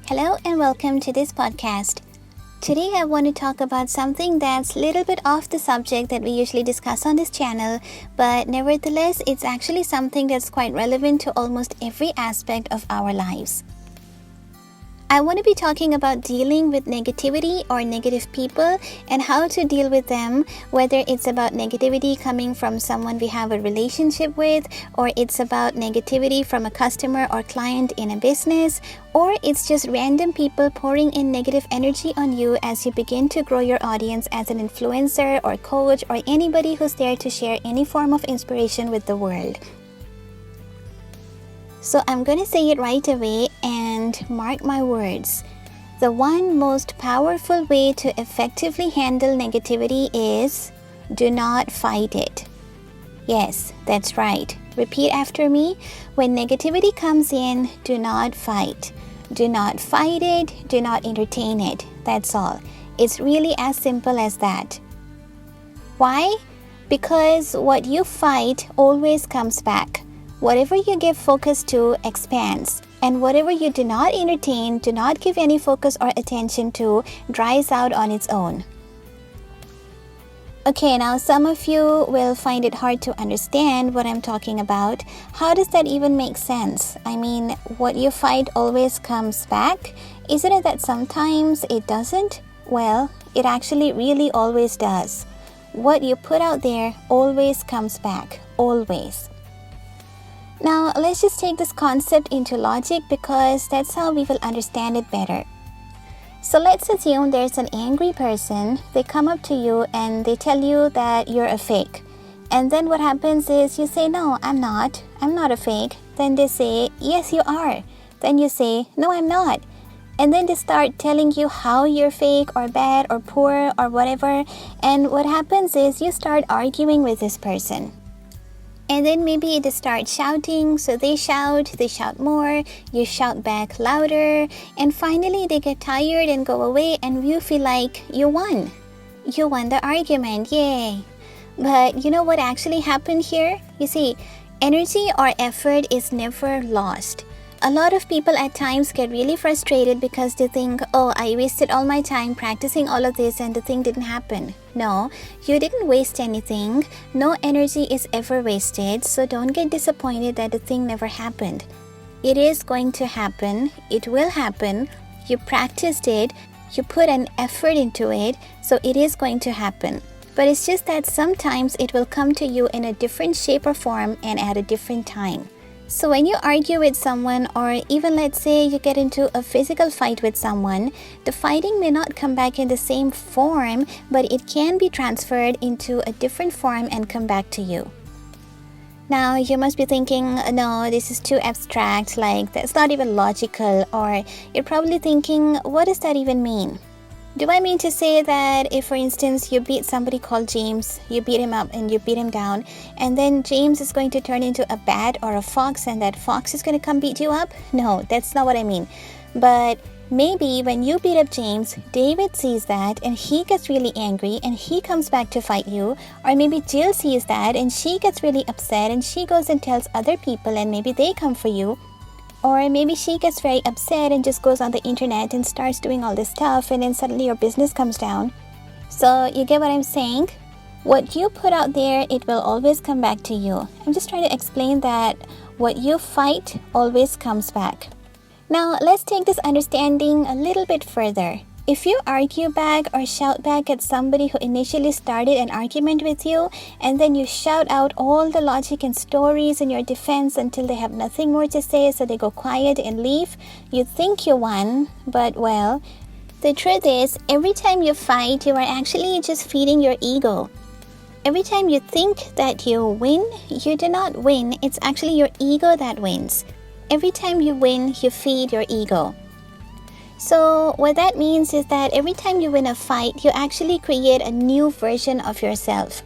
Hello and welcome to this podcast. Today I want to talk about something that's a little bit off the subject that we usually discuss on this channel, but nevertheless it's actually something that's quite relevant to almost every aspect of our lives. I want to be talking about dealing with negativity or negative people and how to deal with them, whether it's about negativity coming from someone we have a relationship with, or it's about negativity from a customer or client in a business, or it's just random people pouring in negative energy on you as you begin to grow your audience as an influencer or coach or anybody who's there to share any form of inspiration with the world. So I'm going to say it right away and mark my words. The one most powerful way to effectively handle negativity is do not fight it. Yes, that's right. Repeat after me. When negativity comes in, do not fight. Do not fight it. Do not entertain it. That's all. It's really as simple as that. Why? Because what you fight always comes back. Whatever you give focus to expands, and whatever you do not entertain, do not give any focus or attention to, dries out on its own. Okay, now some of you will find it hard to understand what I'm talking about. How does that even make sense? I mean, what you fight always comes back. Isn't it that sometimes it doesn't? Well, it actually really always does. What you put out there always comes back, always. Now, let's just take this concept into logic because that's how we will understand it better. So let's assume there's an angry person. They come up to you and they tell you that you're a fake. And then what happens is you say, no, I'm not a fake. Then they say, yes, you are. Then you say, no, I'm not. And then they start telling you how you're fake or bad or poor or whatever. And what happens is you start arguing with this person. And then maybe they start shouting, so they shout more, you shout back louder, and finally they get tired and go away and you feel like you won. You won the argument, yay. But you know what actually happened here? You see, energy or effort is never lost. A lot of people at times get really frustrated because they think, oh, I wasted all my time practicing all of this and the thing didn't happen. No, you didn't waste anything. No energy is ever wasted, so don't get disappointed that the thing never happened. It is going to happen. It will happen. You practiced it. You put an effort into it, so it is going to happen. But it's just that sometimes it will come to you in a different shape or form and at a different time. So when you argue with someone, or even let's say you get into a physical fight with someone, the fighting may not come back in the same form, but it can be transferred into a different form and come back to you. Now you must be thinking, no, this is too abstract, like that's not even logical, or you're probably thinking, what does that even mean? Do I mean to say that if, for instance, you beat somebody called James, you beat him up and you beat him down, and then James is going to turn into a bat or a fox and that fox is going to come beat you up? No, that's not what I mean. But maybe when you beat up James, David sees that and he gets really angry and he comes back to fight you. Or maybe Jill sees that and she gets really upset and she goes and tells other people and maybe they come for you. Or maybe she gets very upset and just goes on the internet and starts doing all this stuff and then suddenly your business comes down. So you get what I'm saying? What you put out there, it will always come back to you. I'm just trying to explain that what you fight always comes back. Now let's take this understanding a little bit further. If you argue back or shout back at somebody who initially started an argument with you, and then you shout out all the logic and stories in your defense until they have nothing more to say, so they go quiet and leave, you think you won, but well, the truth is, every time you fight, you are actually just feeding your ego. Every time you think that you win, you do not win, it's actually your ego that wins. Every time you win, you feed your ego. So what that means is that every time you win a fight, you actually create a new version of yourself.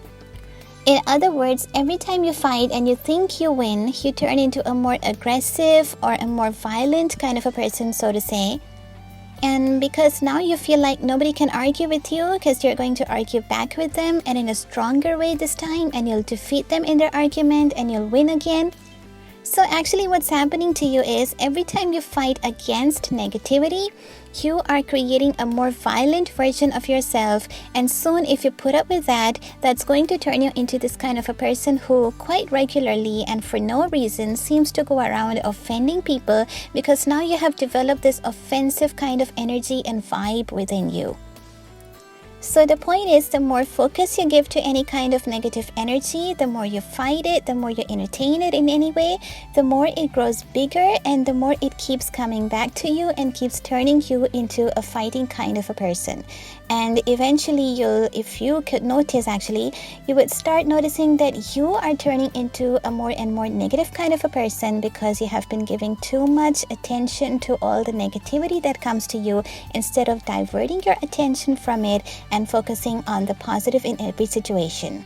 In other words, every time you fight and you think you win, you turn into a more aggressive or a more violent kind of a person, so to say. And because now you feel like nobody can argue with you because you're going to argue back with them and in a stronger way this time, and you'll defeat them in their argument and you'll win again. So actually what's happening to you is every time you fight against negativity, you are creating a more violent version of yourself, and soon if you put up with that, that's going to turn you into this kind of a person who quite regularly and for no reason seems to go around offending people, because now you have developed this offensive kind of energy and vibe within you. So the point is, the more focus you give to any kind of negative energy, the more you fight it, the more you entertain it in any way, the more it grows bigger and the more it keeps coming back to you and keeps turning you into a fighting kind of a person. And eventually if you could notice actually, you would start noticing that you are turning into a more and more negative kind of a person because you have been giving too much attention to all the negativity that comes to you instead of diverting your attention from it and focusing on the positive in every situation.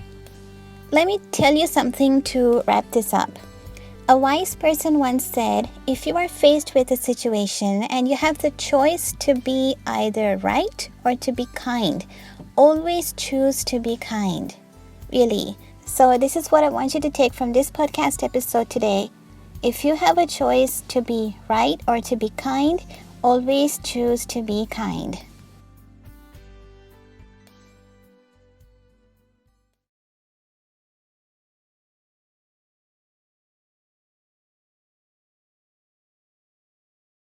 Let me tell you something to wrap this up. A wise person once said, if you are faced with a situation and you have the choice to be either right or to be kind, always choose to be kind. Really. So this is what I want you to take from this podcast episode today. If you have a choice to be right or to be kind, always choose to be kind.